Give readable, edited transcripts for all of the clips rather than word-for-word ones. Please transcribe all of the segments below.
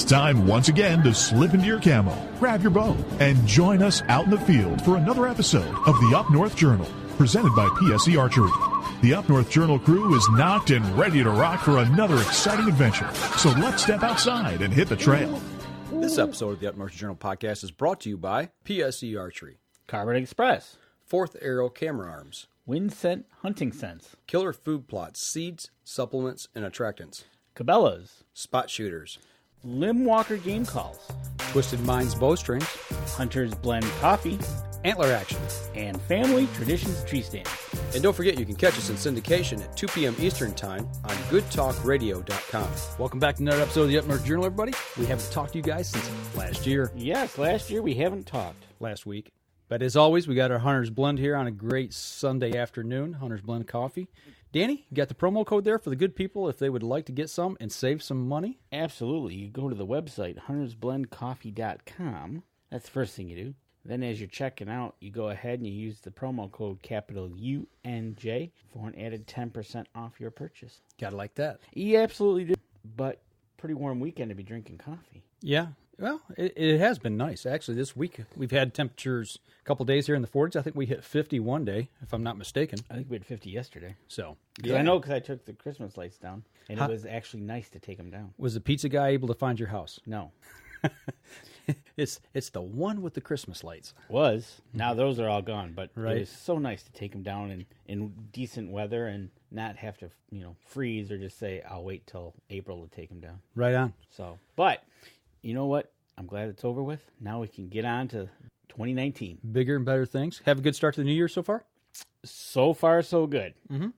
time once again to slip into your camo, grab your bow, and join us out in the field for another episode of the Up North Journal, presented by PSE Archery. The Up North Journal crew is knocked and ready to rock for another exciting adventure. So let's step outside and hit the trail. This episode of the Up North Journal podcast is brought to you by PSE Archery, Carbon Express, Fourth Arrow Camera Arms, Wind Scent Hunting Sense, Killer Food Plots, Seeds, Supplements, and Attractants, Cabela's, Spot Shooters, Limb Walker Game Calls, Twisted Minds Bowstrings, Hunter's Blend Coffee, Antler Action, and Family Traditions Tree Stand. And don't forget you can catch us in syndication at 2 p.m. Eastern Time on goodtalkradio.com. Welcome back to another episode of the Up North Journal, everybody. We haven't talked to you guys since last year. Yes, last year we haven't talked. Last week. But as always, we got our Hunter's Blend here on a great Sunday afternoon, Hunter's Blend Coffee. Danny, you got the promo code there for the good people if they would like to get some and save some money? Absolutely. You go to the website, huntersblendcoffee.com. That's the first thing you do. Then as you're checking out, you go ahead and you use the promo code capital UNJ for an added 10% off your purchase. Gotta like that. You absolutely do. But pretty warm weekend to be drinking coffee. Yeah. Well, it has been nice. Actually, this week we've had temperatures a couple days here in the 40s. I think we hit 50 one day, if I'm not mistaken. I think we had 50 yesterday. So, yeah. I know because I took the Christmas lights down, and it was actually nice to take them down. Was the pizza guy able to find your house? No. It's the one with the Christmas lights. Was. Now those are all gone, but right. It was so nice to take them down in decent weather and not have to, freeze or just say, I'll wait till April to take them down. Right on. So, but you know what? I'm glad it's over with. Now we can get on to 2019. Bigger and better things. Have a good start to the new year so far? So far, so good. Mm-hmm.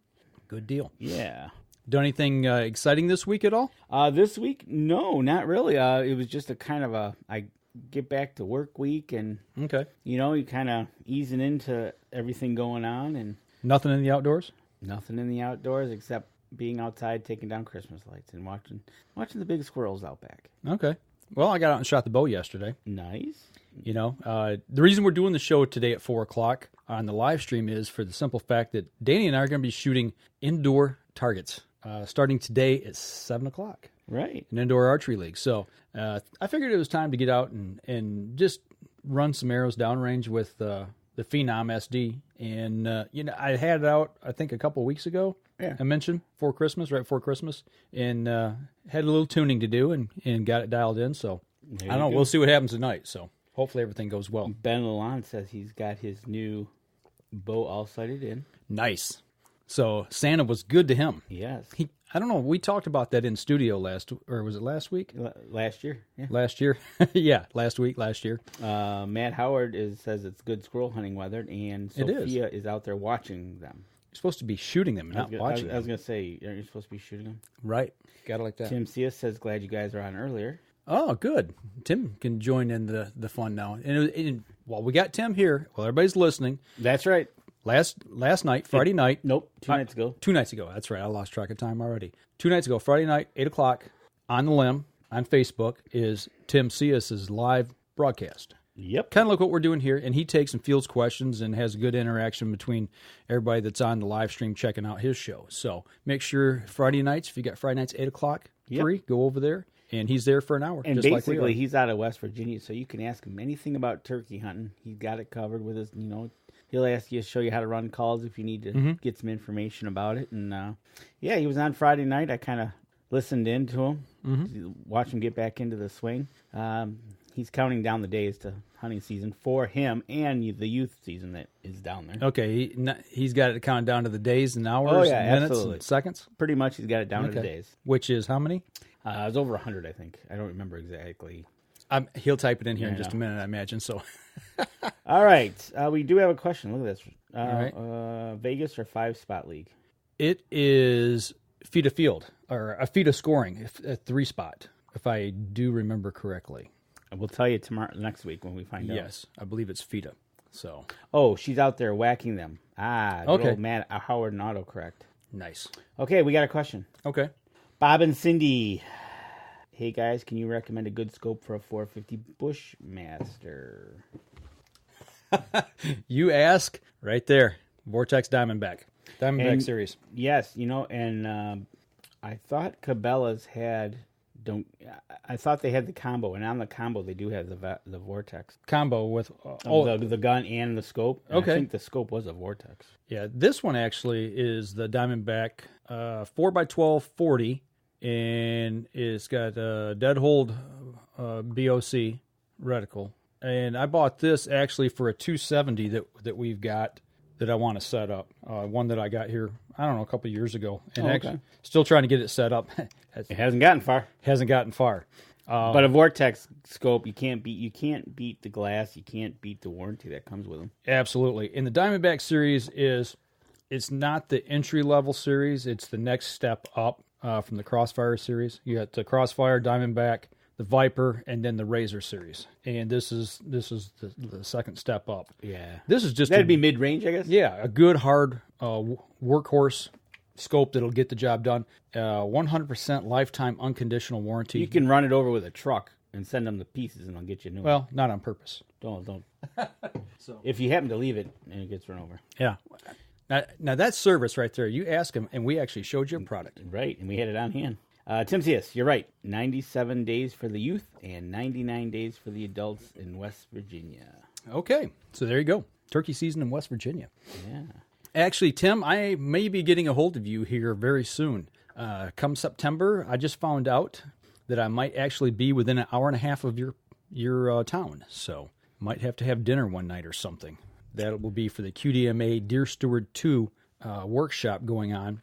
Good deal. Yeah. Done anything exciting this week at all? This week, no, not really. It was just a kind of I get back to work week and, okay. You kind of easing into everything going on. And nothing in the outdoors? Nothing in the outdoors except being outside, taking down Christmas lights and watching the big squirrels out back. Okay. Well, I got out and shot the bow yesterday. Nice. The reason we're doing the show today at 4 o'clock on the live stream is for the simple fact that Danny and I are going to be shooting indoor targets starting today at 7 o'clock. Right. An indoor archery league. So I figured it was time to get out and just run some arrows downrange with the Phenom SD. And, I had it out, I think, a couple of weeks ago. Yeah. I mentioned right before Christmas, and had a little tuning to do and got it dialed in. So I don't know. We'll see what happens tonight. So hopefully everything goes well. Ben Lalonde says he's got his new bow all sighted in. Nice. So Santa was good to him. Yes. I don't know. We talked about that in studio last week? Last year. Yeah. Last year? Yeah, last year. Matt Howard says it's good squirrel hunting weather, and Sophia is out there watching them. You're supposed to be shooting them, not watching them. I was going to say, aren't you supposed to be shooting them? Right. Got it like that. Tim Cia says, glad you guys are on earlier. Oh, good. Tim can join in the fun now. And while we got Tim here, while everybody's listening. That's right. Last night, Friday night. Nope, 2 nights ago. 2 nights ago. That's right. I lost track of time already. 2 nights ago, Friday night, 8 o'clock, on the limb, on Facebook, is Tim Cias's live broadcast. Yep. Kind of like what we're doing here, and he takes and fields questions and has good interaction between everybody that's on the live stream checking out his show. So make sure Friday nights, if you got Friday nights, 8 o'clock, free, go over there. And he's there for an hour. And just basically, like he's out of West Virginia, so you can ask him anything about turkey hunting. He's got it covered with his, he'll ask you, show you how to run calls if you need to get some information about it. And, he was on Friday night. I kind of listened in to him, watched him get back into the swing. He's counting down the days to hunting season for him and the youth season that is down there. Okay, he's got it counted down to the days and hours and minutes absolutely. And seconds? Pretty much he's got it down to the days. Which is how many? It was over 100, I think. I don't remember exactly. He'll type it in here in just a minute, I imagine. So, all right. We do have a question. Look at this. All right. Vegas or 5-spot league? It is feet of field, or a feet of scoring, a 3-spot, if I do remember correctly. We'll tell you next week when we find out. Yes, I believe it's FIDA. So. Oh, she's out there whacking them. Okay. Old Matt Howard and autocorrect. Nice. Okay, we got a question. Okay. Bob and Cindy. Hey, guys, can you recommend a good scope for a 450 Bushmaster? You ask right there. Vortex Diamondback Series. Yes, and I thought Cabela's had don't. I thought they had the combo, and on the combo they do have the Vortex Combo with the gun and the scope. And Okay. I think the scope was a Vortex. Yeah, this one actually is the Diamondback 4x12 40, and it's got a dead hold BOC reticle. And I bought this actually for a 270 that we've got that I want to set up. One that I got here, I don't know, a couple of years ago, and actually still trying to get it set up. It hasn't gotten far. Hasn't gotten far. But a Vortex scope, you can't beat the glass. You can't beat the warranty that comes with them. Absolutely. And the Diamondback series it's not the entry level series. It's the next step up from the Crossfire series. You got the Crossfire, Diamondback, the Viper, and then the Razor series. And this is the second step up. Yeah. This is just That'd be mid range, I guess. Yeah, a good hard workhorse scope that'll get the job done. 100% lifetime unconditional warranty. You can run it over with a truck and send them the pieces, and they'll get you a new one. Well, not on purpose. Don't. If you happen to leave it and it gets run over. Yeah. Now that's service right there. You ask them, and we actually showed your product. Right, and we had it on hand. Tim C.S., you're right. 97 days for the youth and 99 days for the adults in West Virginia. Okay, so there you go. Turkey season in West Virginia. Yeah. Actually, Tim, I may be getting a hold of you here very soon. Come September, I just found out that I might actually be within an hour and a half of your town. So might have to have dinner one night or something. That will be for the QDMA Deer Steward 2 workshop going on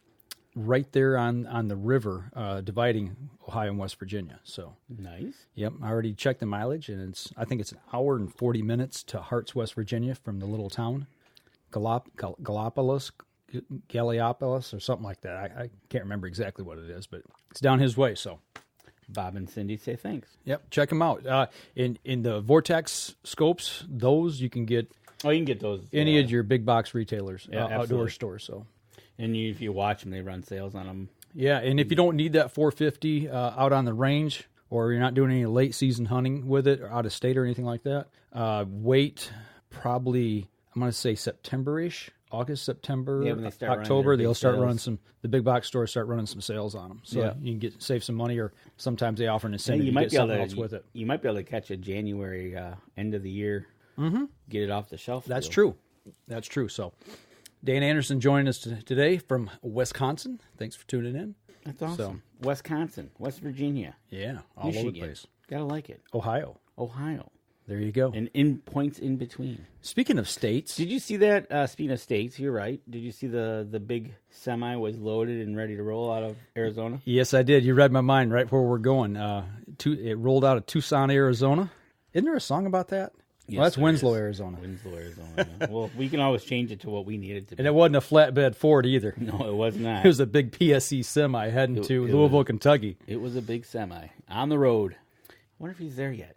right there on the river dividing Ohio and West Virginia. So Nice. Yep, I already checked the mileage, and I think it's an hour and 40 minutes to Harts, West Virginia from the little town. Gallipolis, or something like that. I can't remember exactly what it is, but it's down his way. So, Bob and Cindy say thanks. yep, check them out. In the Vortex scopes, those you can get Oh, you can get those. any of your big box retailers, Yeah, outdoor absolutely. stores. So, And if you watch them, they run sales on them. yeah, and if you don't need that 450 out on the range, or you're not doing any late season hunting with it, or out of state or anything like that, wait probably. I'm going to say September-ish, August, September, Yeah, when they start running October. their big They'll start sales. running the big box stores start running some sales on them. So Yeah. you can save some money, or sometimes they offer an incentive You to might get be able something to. else with it. You might be able to catch a January end of the year. Mm-hmm. Get it off the shelf. That's deal. true. That's true. So Dan Anderson joining us today from Wisconsin. Thanks for tuning in. That's awesome. Wisconsin, West Virginia, Yeah, all over the Michigan. place. Gotta like it. Ohio. Ohio. There you go. And in points in between. Speaking of states, Did you see that? Speaking of states, you're right. Did you see the big semi was loaded and ready to roll out of Arizona? yes, I did. You read my mind right where we're going. It rolled out of Tucson, Arizona. Isn't there a song about that? Yes, Well, that's there Winslow, is. Arizona. Winslow, Arizona. Yeah. Well, we can always change it to what we need it to be. And it wasn't a flatbed Ford either. No, it was not. It was a big PSE semi heading to Louisville, Kentucky. It was a big semi on the road. I wonder if he's there yet.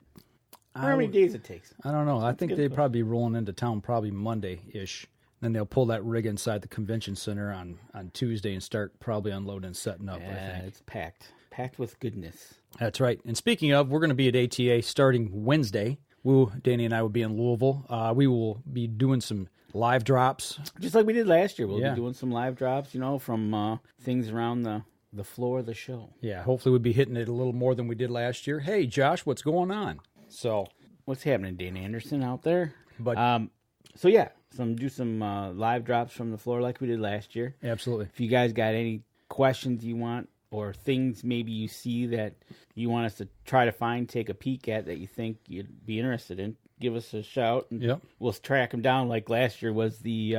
How many days it takes? I don't know. I think good they'd question. probably be rolling into town probably Monday-ish. Then they'll pull that rig inside the convention center on Tuesday and start probably unloading and setting up, I Yeah, think. it's packed. Packed with goodness. That's right. And speaking of, we're going to be at ATA starting Wednesday. Danny and I will be in Louisville. We will be doing some live drops. Just like we did last year. We'll Yeah. be doing some live drops, from things around the floor of the show. Yeah, hopefully we'll be hitting it a little more than we did last year. Hey, Josh, what's going on? So, What's happening, Dan Anderson, out there? But- do some live drops from the floor like we did last year. absolutely. If you guys got any questions you want or things maybe you see that you want us to try to find, take a peek at that you think you'd be interested in, give us a shout. And Yep. we'll track them down like last year was the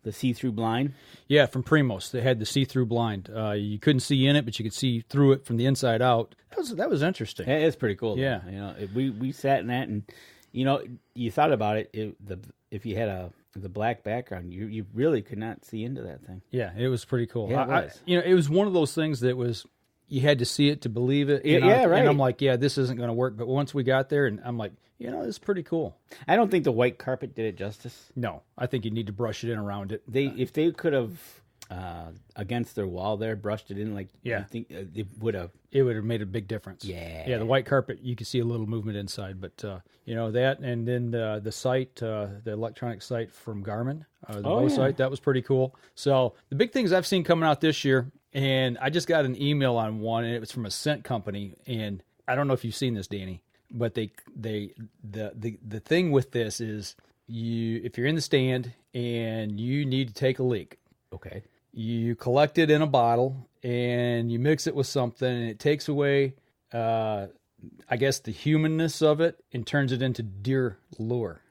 see-through blind. Yeah, from Primos. They had the see-through blind. You couldn't see in it, but you could see through it from the inside out. That was interesting. Yeah, it's pretty cool. Yeah. We sat in that, and you thought about it. If you had the black background, you really could not see into that thing. Yeah, it was pretty cool. Yeah, it was. It was one of those things that was you had to see it to believe it. Yeah, right. And I'm like, yeah, this isn't going to work. But once we got there, and I'm like, this is pretty cool. I don't think the white carpet did it justice. No, I think you need to brush it in around it. If they could have against their wall there brushed it in, like Yeah. I think it would have. It would have made a big difference. Yeah. The white carpet, you can see a little movement inside, but that, and then the site, the electronic site from Garmin, the bow yeah. site, that was pretty cool. So the big things I've seen coming out this year, And I just got an email on one, and it was from a scent company. And I don't know if you've seen this, Danny, but the thing with this is if you're in the stand and you need to take a leak, Okay. you collect it in a bottle and you mix it with something, and it takes away, I guess, the humanness of it and turns it into deer lure.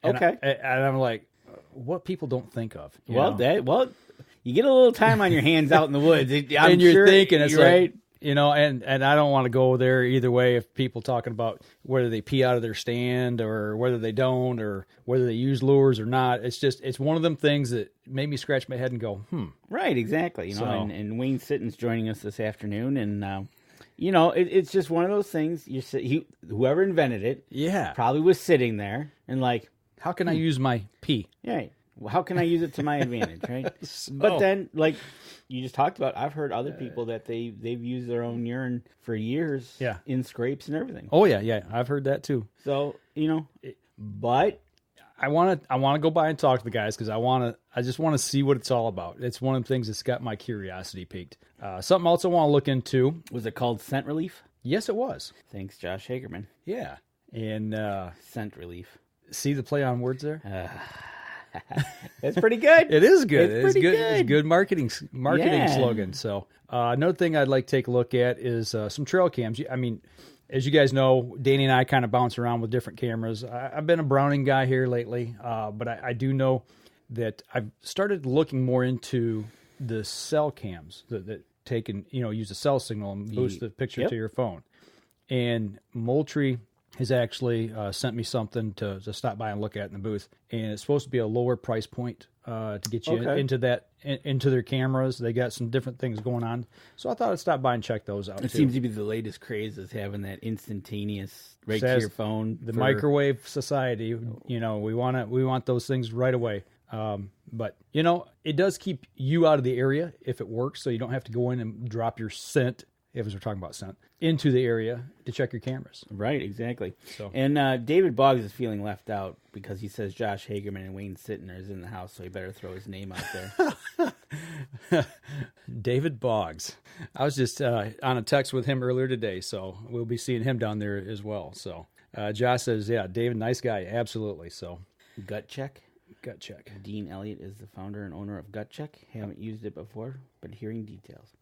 And Okay. and I'm like, what people don't think of. You Well, know? you get a little time on your hands out in the woods. And you're thinking, it's you're like, right. you know, and I don't want to go there either way if people talking about whether they pee out of their stand or whether they don't or whether they use lures or not. It's one of them things that made me scratch my head and go, Right, exactly. You know, So- and Wayne Sitton's joining us this afternoon, and you know, it's just one of those things. Whoever invented it, yeah, probably was sitting there and like, how can I use my pee? yeah, well, how can I use it to my advantage, right? So- But then, like you just talked about, I've heard other people that they've used their own urine for years, Yeah. in scrapes and everything. Oh yeah, I've heard that too. So you know, but I want to go by and talk to the guys because I just want to see what it's all about. It's one of the things that's got my curiosity piqued. Something else I want to look into. was it called Scent Relief? Yes, it was. Thanks, Josh Hagerman. Yeah, and Scent Relief. see the play on words there. That's pretty good. It is good. It's It's pretty good. good. It's good marketing Yeah. slogan. So another thing I'd like to take a look at is some trail cams. I mean, as you guys know, Danny and I kind of bounce around with different cameras. I've been a Browning guy here lately, but I do know that I've started looking more into the cell cams that take and use a cell signal and boost the picture Yep. to your phone. And Moultrie has actually sent me something to stop by and look at in the booth, and it's supposed to be a lower price point to get you Okay. into their cameras. They got some different things going on, so I thought I'd stop by and check those out. It too. seems to be the latest craze is having that instantaneous right to Says your phone. the for- microwave society. We want those things right away. But it does keep you out of the area if it works, so you don't have to go in and drop your scent. If we're talking about scent, into the area to check your cameras. Right, exactly. So- And David Boggs is feeling left out because he says Josh Hagerman and Wayne Sittner is in the house, so he better throw his name out there. David Boggs. I was just on a text with him earlier today, so we'll be seeing him down there as well. So Josh says, yeah, David, nice guy. Absolutely. So Gut Check. gut check. Dean Elliott is the founder and owner of Gut Check. Haven't used it before, but hearing details.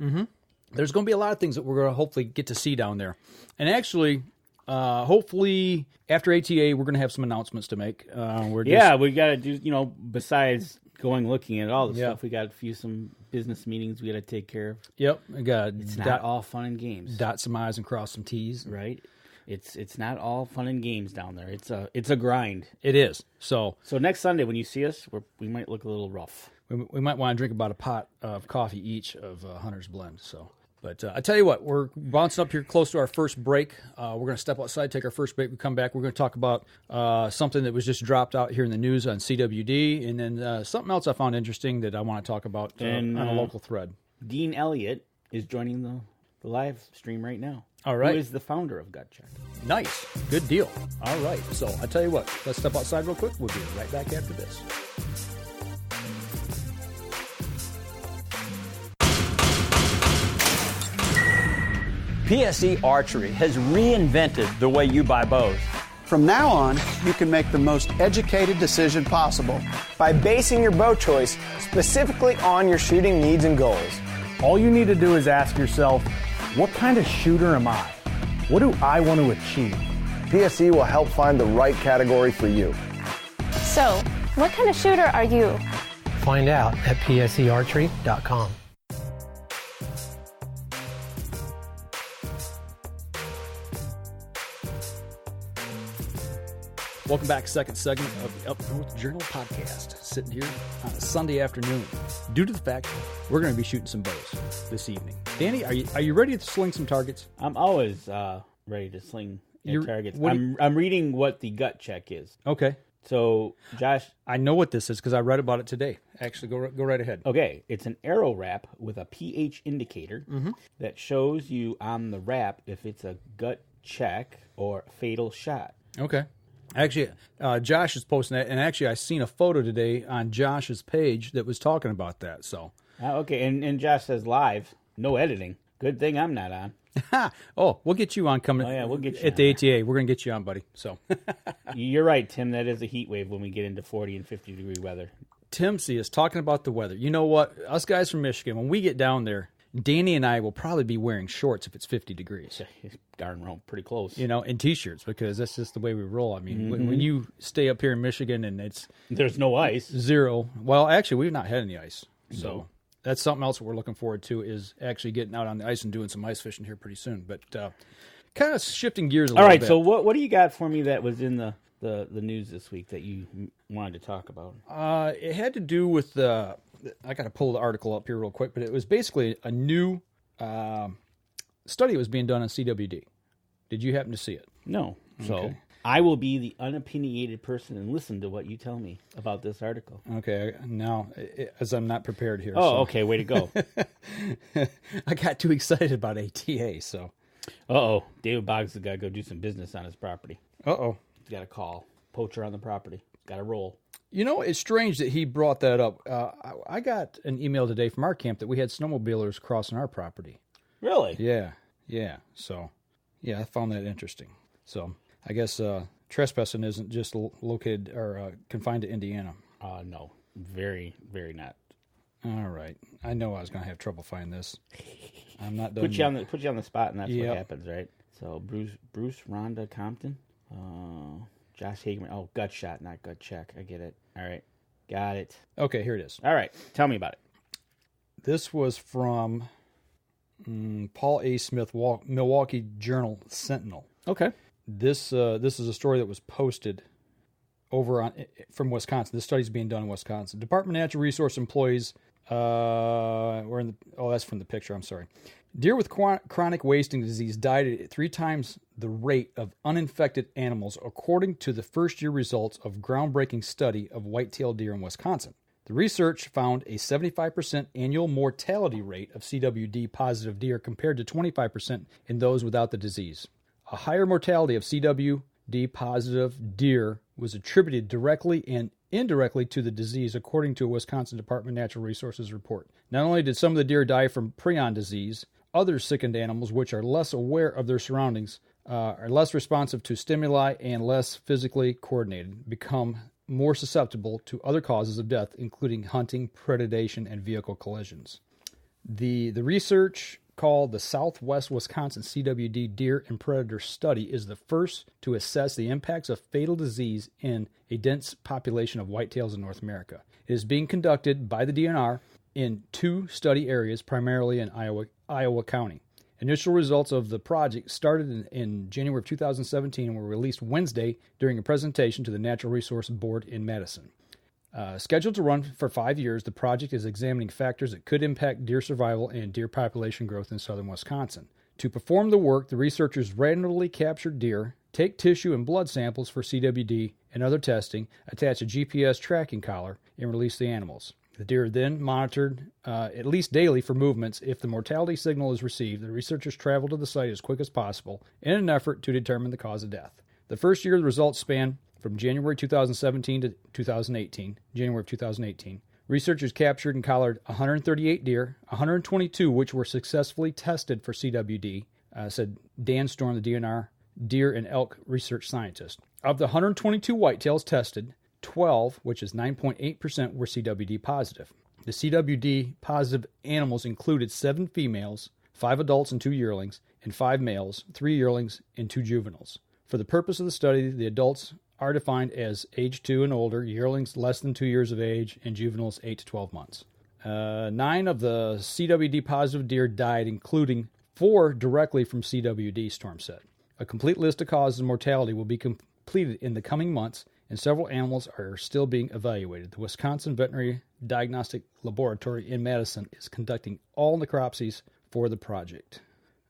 There's going to be a lot of things that we're going to hopefully get to see down there. And actually, hopefully after ATA, we're going to have some announcements to make. Yeah, we got to do, besides going looking at all the Yeah. stuff, we got some business meetings we got to take care of. Yep. We got It's not all fun and games, dot some I's and cross some T's. right? It's not all fun and games down there. It's a grind. It is. So So next Sunday when you see us, we might look a little rough. we might want to drink about a pot of coffee each of Hunter's Blend. So, but I tell you what, we're bouncing up here close to our first break. We're going to step outside, take our first break. We come back. We're going to talk about something that was just dropped out here in the news on CWD, and then something else I found interesting that I want to talk about on a local thread. Dean Elliott is joining the live stream right now. All right. Who is the founder of Gut Check. Nice. Good deal. All right. So I tell you what, let's step outside real quick. We'll be right back after this. PSE Archery has reinvented the way you buy bows. From now on, you can make the most educated decision possible. By basing your bow choice specifically on your shooting needs and goals. All you need to do is ask yourself, what kind of shooter am I? What do I want to achieve? PSE will help find the right category for you. So, what kind of shooter are you? Find out at psearchery.com. Welcome back, second segment of the Up North Journal podcast. Sitting here on a Sunday afternoon, due to the fact we're going to be shooting some bows this evening. Danny, are you ready to sling some targets? I'm always ready to sling at targets. what do I'm reading what the Gut Check is. Okay, So, Josh, I know what this is because I read about it today. Actually, go right ahead. okay, it's an arrow wrap with a pH indicator that shows you on the wrap if it's a gut check or fatal shot. Okay. Actually, Josh is posting that, and actually, I seen a photo today on Josh's page that was talking about that. So, Okay, and Josh says live, No editing. Good thing I'm not on. Oh, we'll get you on coming. Oh, yeah, we'll get you at the ATA. We're going to get you on, buddy. So You're right, Tim. That is a heat wave when we get into 40 and 50 degree weather. Tim C is talking about the weather. You know what? Us guys from Michigan, when we get down there, Danny and I will probably be wearing shorts if it's 50 degrees. Darn wrong, pretty close. And T-shirts, because that's just the way we roll. I mean, when you stay up here in Michigan and there's no ice. 0. Well, actually, we've not had any ice. So that's something else we're looking forward to, is actually getting out on the ice and doing some ice fishing here pretty soon. But kind of shifting gears a little bit. All right, so what do you got for me that was in the news this week that you wanted to talk about? It had to do with I got to pull the article up here real quick, but it was basically a new study that was being done on CWD. Did you happen to see it? No. So Okay. I will be the unopinionated person and listen to what you tell me about this article. Okay, now, as I'm not prepared here. Oh, okay, way to go. I got too excited about ATA, so. Uh-oh, David Boggs has got to go do some business on his property. Uh-oh. He's got a call. Poacher on the property. Got to roll. It's strange that he brought that up. I got an email today from our camp that we had snowmobilers crossing our property. Really? Yeah. So, yeah, I found that interesting. So, I guess trespassing isn't just located or confined to Indiana. No, very, very not. All right. I know I was going to have trouble finding this. I'm not done. Put you on the spot, and that's Yep. what happens, right? So Bruce Rhonda Compton, Josh Hageman. Oh, gut shot, not gut check. I get it. All right, got it. Okay, here it is. All right, tell me about it. This was from Paul A. Smith, Milwaukee Journal Sentinel. Okay. This is a story that was posted over from Wisconsin. This study's being done in Wisconsin. Department of Natural Resource employees. That's from the picture. I'm sorry. Deer with chronic wasting disease died at 3 times the rate of uninfected animals, according to the first-year results of groundbreaking study of white-tailed deer in Wisconsin. The research found a 75% annual mortality rate of CWD-positive deer compared to 25% in those without the disease. A higher mortality of CWD-positive deer was attributed directly and indirectly to the disease, according to a Wisconsin Department of Natural Resources report. Not only did some of the deer die from prion disease, other sickened animals, which are less aware of their surroundings, are less responsive to stimuli and less physically coordinated, become more susceptible to other causes of death, including hunting, predation, and vehicle collisions. The research, called the Southwest Wisconsin CWD Deer and Predator Study, is the first to assess the impacts of fatal disease in a dense population of whitetails in North America. It is being conducted by the DNR in 2 study areas, primarily in Iowa County. Initial results of the project started in January of 2017 and were released Wednesday during a presentation to the Natural Resource Board in Madison. Scheduled to run for 5 years, the project is examining factors that could impact deer survival and deer population growth in southern Wisconsin. To perform the work, the researchers randomly captured deer, take tissue and blood samples for CWD and other testing, attach a GPS tracking collar, and release the animals. The deer are then monitored at least daily for movements. If the mortality signal is received, the researchers travel to the site as quick as possible in an effort to determine the cause of death. The first year, the results span from January 2017 to 2018, January of 2018. Researchers captured and collared 138 deer, 122 which were successfully tested for CWD, said Dan Storm, the DNR deer and elk research scientist. Of the 122 whitetails tested, 12, which is 9.8%, were CWD positive. The CWD positive animals included 7 females, 5 adults and 2 yearlings, and 5 males, 3 yearlings, and 2 juveniles. For the purpose of the study, the adults are defined as age 2 and older, yearlings less than 2 years of age, and juveniles 8 to 12 months. 9 of the CWD positive deer died, including 4 directly from CWD, Storm said. A complete list of causes of mortality will be completed in the coming months, and several animals are still being evaluated. The Wisconsin Veterinary Diagnostic Laboratory in Madison is conducting all necropsies for the project.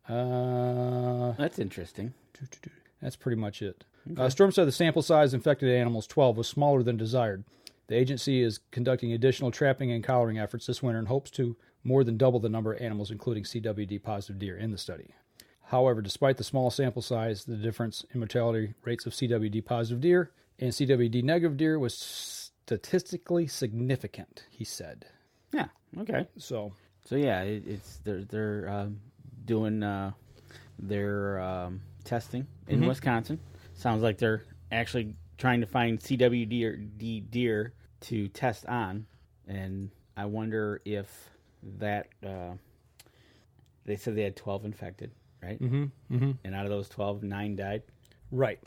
That's interesting. That's pretty much it. Okay. Storm said the sample size of infected animals, 12, was smaller than desired. The agency is conducting additional trapping and collaring efforts this winter and hopes to more than double the number of animals, including CWD-positive deer, in the study. However, despite the small sample size, the difference in mortality rates of CWD-positive deer and CWD-negative deer was statistically significant, he said. Yeah, okay. So, So yeah, it's they're doing their testing in Wisconsin. Sounds like they're actually trying to find CWD deer to test on, and I wonder if that they said they had 12 infected, right? And out of those 12, 9 died. Right.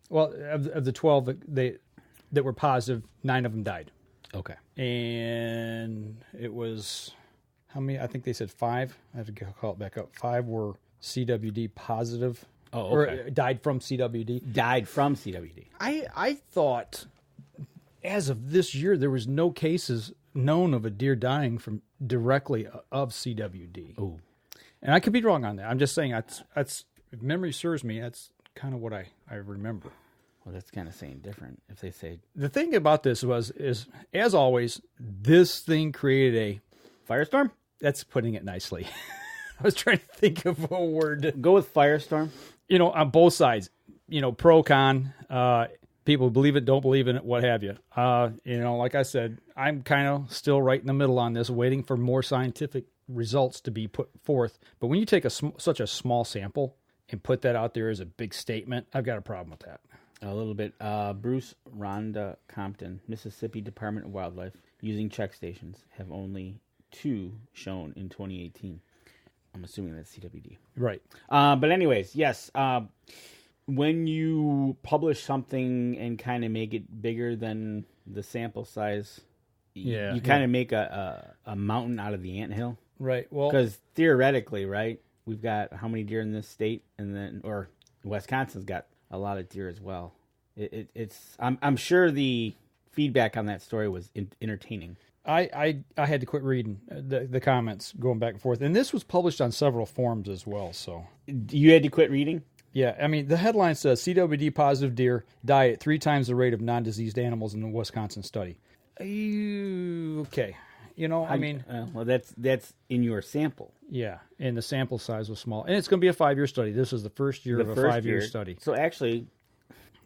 Well, of the 12 that were positive, 9 of them died. Okay. And it was, how many? I think they said 5. I have to call it back up. 5 were CWD positive. Oh, okay. Or died from CWD. Died from CWD. I thought, as of this year, there was no cases known of a deer dying from directly of CWD. Oh. And I could be wrong on that. I'm just saying, that's if memory serves me, that's kind of what I remember. Well, that's kind of saying different if they say. The thing about this is, as always, this thing created a firestorm? That's putting it nicely. I was trying to think of a word. Go with firestorm. On both sides, pro, con, people believe it, don't believe in it, what have you. Like I said, I'm kind of still right in the middle on this, waiting for more scientific results to be put forth. But when you take such a small sample and put that out there as a big statement, I've got a problem with that. A little bit. Bruce Rhonda Compton, Mississippi Department of Wildlife, using check stations, have only 2 shown in 2018. I'm assuming that's CWD. Right. But anyways, yes. When you publish something and kind of make it bigger than the sample size, you kind of make a mountain out of the anthill. Right. Well, because theoretically, right, we've got how many deer in this state, or Wisconsin's got a lot of deer as well. I'm sure the feedback on that story was entertaining. I had to quit reading the comments going back and forth, and this was published on several forums as well. So you had to quit reading? Yeah, I mean the headline says CWD positive deer die at 3 times the rate of non-diseased animals in the Wisconsin study. Okay, well, that's in your sample. Yeah, and the sample size was small, and it's going to be a 5-year study. This is the first year of a 5-year study. So actually,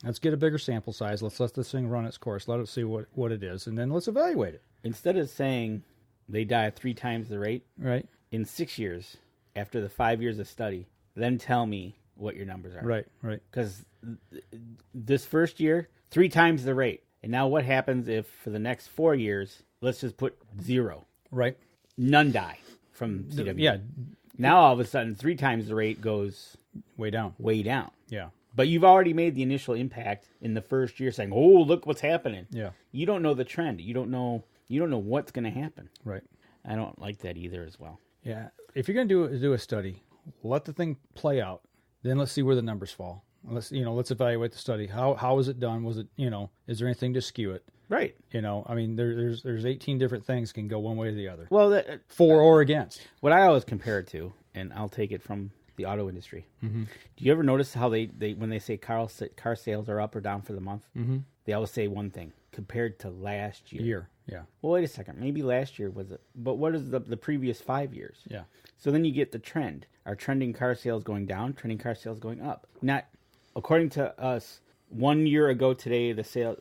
let's get a bigger sample size. Let's let this thing run its course. Let us see what it is, and then let's evaluate it. Instead of saying they die at 3 times the rate, right? In 6 years, after the 5 years of study, then tell me what your numbers are. Right. Because this first year, 3 times the rate. And now what happens if for the next 4 years, let's just put 0. Right. None die from CWD. Yeah. Now all of a sudden, 3 times the rate goes way down. Yeah. But you've already made the initial impact in the first year saying, oh, look what's happening. Yeah. You don't know the trend. You don't know what's going to happen. Right. I don't like that either as well. Yeah. If you're going to do a study, let the thing play out. Then let's see where the numbers fall. Let's evaluate the study. How was it done? Was it, is there anything to skew it? Right. I mean, there's 18 different things can go one way or the other. Well, for or against. What I always compare it to, and I'll take it from the auto industry. Mm-hmm. Do you ever notice how they when they say car sales are up or down for the month, they always say one thing compared to last year. Yeah. Well, wait a second. Maybe last year was it, but what is the previous 5 years? Yeah. So then you get the trend. Are trending car sales going down? Trending car sales going up? Not according to us. 1 year ago today, the sale.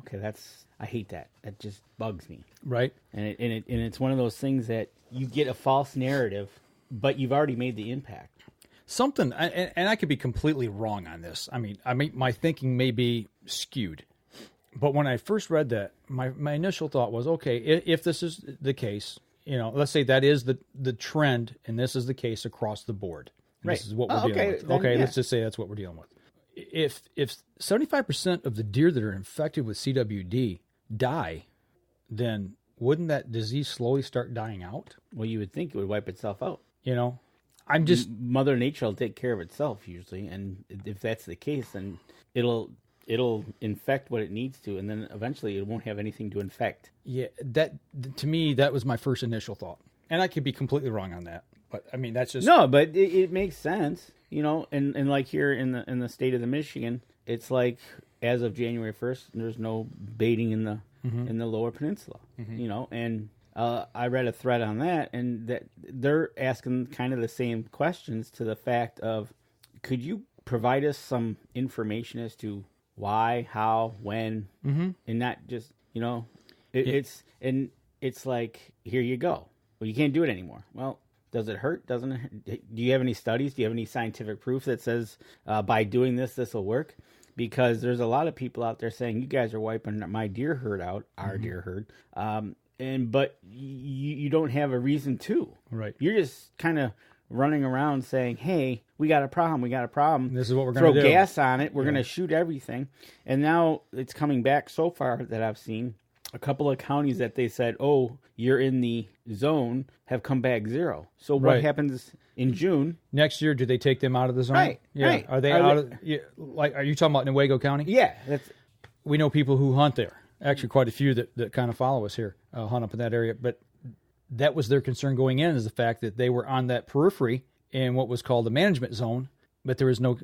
Okay, I hate that. That just bugs me. Right. And it's one of those things that you get a false narrative, but you've already made the impact. Something, and I could be completely wrong on this. I mean, my thinking may be skewed, but when I first read that, my initial thought was, okay, if this is the case, let's say that is the trend, and this is the case across the board. Right. This is what we're dealing with. Okay, let's just say that's what we're dealing with. If 75% of the deer that are infected with CWD die, then wouldn't that disease slowly start dying out? Well, you would think it would wipe itself out. I'm just Mother Nature will take care of itself usually, and if that's the case, then it'll infect what it needs to, and then eventually it won't have anything to infect. Yeah, that to me that was my first initial thought, and I could be completely wrong on that. But I mean, that's just no, but it makes sense, And like here in the state of the Michigan, it's like as of January 1st, there's no baiting in the Lower Peninsula, And I read a thread on that, and that they're asking kind of the same questions to the fact of, could you provide us some information as to why, how, when, and not just it's like, here you go. well, you can't do it anymore. Well, does it hurt? Doesn't it? Do you have any studies? Do you have any scientific proof that says by doing this will work? Because there's a lot of people out there saying, you guys are wiping my deer herd out, our deer herd, but you don't have a reason to. Right. You're just kind of running around saying, hey, we got a problem. This is what we're going to do. Throw gas on it. We're going to shoot everything. And now it's coming back so far that I've seen a couple of counties that they said, oh, you're in the zone, have come back 0. So what happens in June? Next year, do they take them out of the zone? Right. Yeah. Right. Are they out of, like, are you talking about Newaygo County? Yeah. We know people who hunt there. Actually, quite a few that kind of follow us here, hunt up in that area. But that was their concern going in, is the fact that they were on that periphery in what was called the management zone, but there's no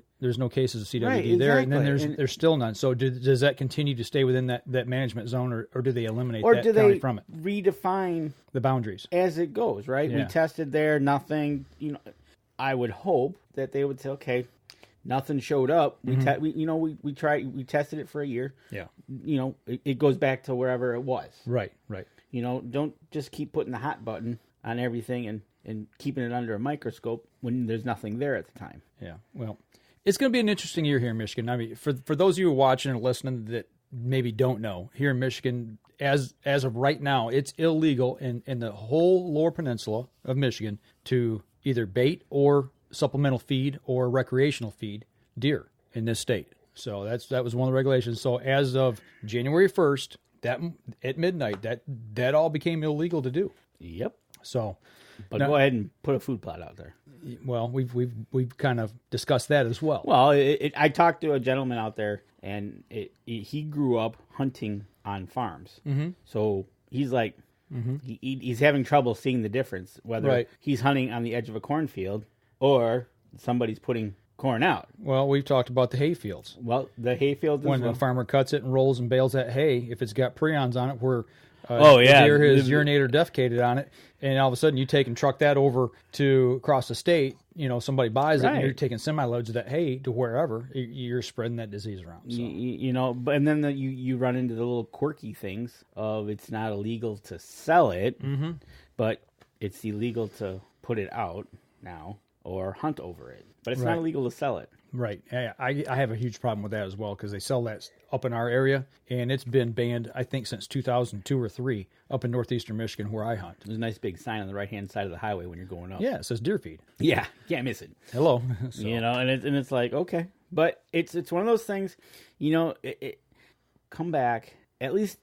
cases of CWD there, and then there's still none. So does that continue to stay within that management zone, or do they eliminate that county from it? Or do they redefine the boundaries as it goes? Right, we tested there, nothing. I would hope that they would say, okay, nothing showed up. We tested it for a year. Yeah, it goes back to wherever it was. Right. Don't just keep putting the hot button on everything and keeping it under a microscope when there's nothing there at the time. Yeah, well, it's going to be an interesting year here in Michigan. I mean, for those of you watching and listening that maybe don't know, here in Michigan, as of right now, it's illegal in the whole lower peninsula of Michigan to either bait or supplemental feed or recreational feed deer in this state. So that was one of the regulations. So as of January 1st, that at midnight, that all became illegal to do. Yep. So, but go ahead and put a food plot out there. Well, we've kind of discussed that as well. Well, I talked to a gentleman out there, and he grew up hunting on farms. Mm-hmm. So he's like, he's having trouble seeing the difference, whether he's hunting on the edge of a cornfield or somebody's putting corn out. Well, we've talked about the hay fields. Well, the hay fields, when the farmer cuts it and rolls and bales that hay, if it's got prions on it where the deer has urinated or defecated on it, and all of a sudden you take and truck that over to across the state, somebody buys it, and you're taking semi-loads of that hay to wherever, you're spreading that disease around. So. But and then you run into the little quirky things of it's not illegal to sell it, but it's illegal to put it out now or hunt over it. But it's not illegal to sell it. Right. I have a huge problem with that as well, because they sell that up in our area, and it's been banned, I think, since 2002 or 2003 up in northeastern Michigan where I hunt. There's a nice big sign on the right-hand side of the highway when you're going up. Yeah, it says deer feed. Yeah, can't miss it. Hello. So. And it's like, okay. But it's one of those things, come back, at least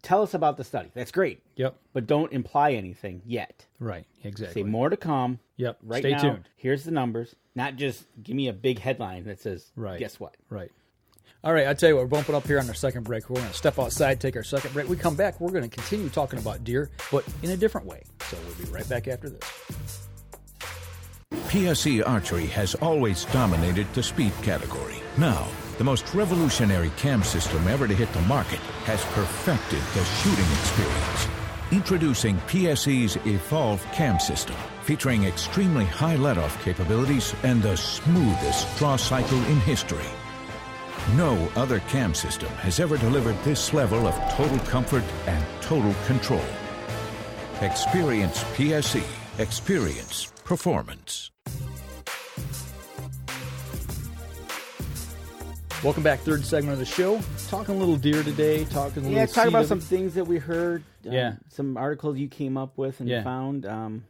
tell us about the study. That's great. Yep. But don't imply anything yet. Right, exactly. Say more to come. Yep. Right Stay now, tuned. Here's the numbers. Not just give me a big headline that says, guess what? Right. All right, I tell you what, we're bumping up here on our second break. We're going to step outside, take our second break. We come back, we're going to continue talking about deer, but in a different way. So we'll be right back after this. PSE Archery has always dominated the speed category. Now, the most revolutionary cam system ever to hit the market has perfected the shooting experience. Introducing PSE's Evolve Cam System, featuring extremely high let-off capabilities and the smoothest draw cycle in history. No other cam system has ever delivered this level of total comfort and total control. Experience PSE. Experience performance. Welcome back, third segment of the show. Talking a little deer today, talking about some things that we heard. Some articles you came up with and found.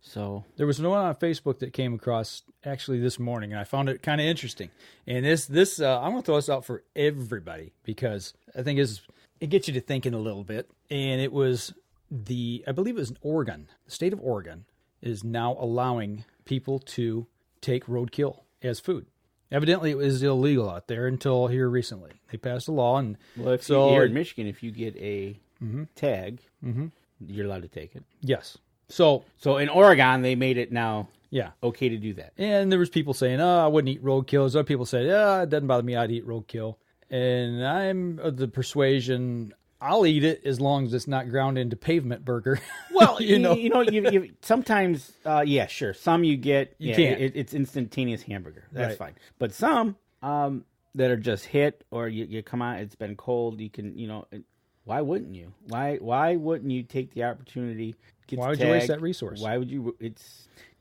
So there was one on Facebook that came across actually this morning, and I found it kind of interesting. And this I'm going to throw this out for everybody because I think it gets you to thinking a little bit. And it was I believe it was in Oregon. The state of Oregon is now allowing people to take roadkill as food. Evidently, it was illegal out there until here recently. They passed a law, and here in Michigan, if you get a tag, you're allowed to take it. Yes. So in Oregon, they made it now okay to do that. And there was people saying, I wouldn't eat roadkill. Other people said, it doesn't bother me. I'd eat roadkill. And I'm of the persuasion I'll eat it as long as it's not ground into pavement burger. Well, you sometimes, sure. Some you get, can't. It's instantaneous hamburger. That's fine. But some that are just hit or you come out, it's been cold. You can, Why wouldn't you? Why wouldn't you take the opportunity? Why would you waste that resource? Why would you?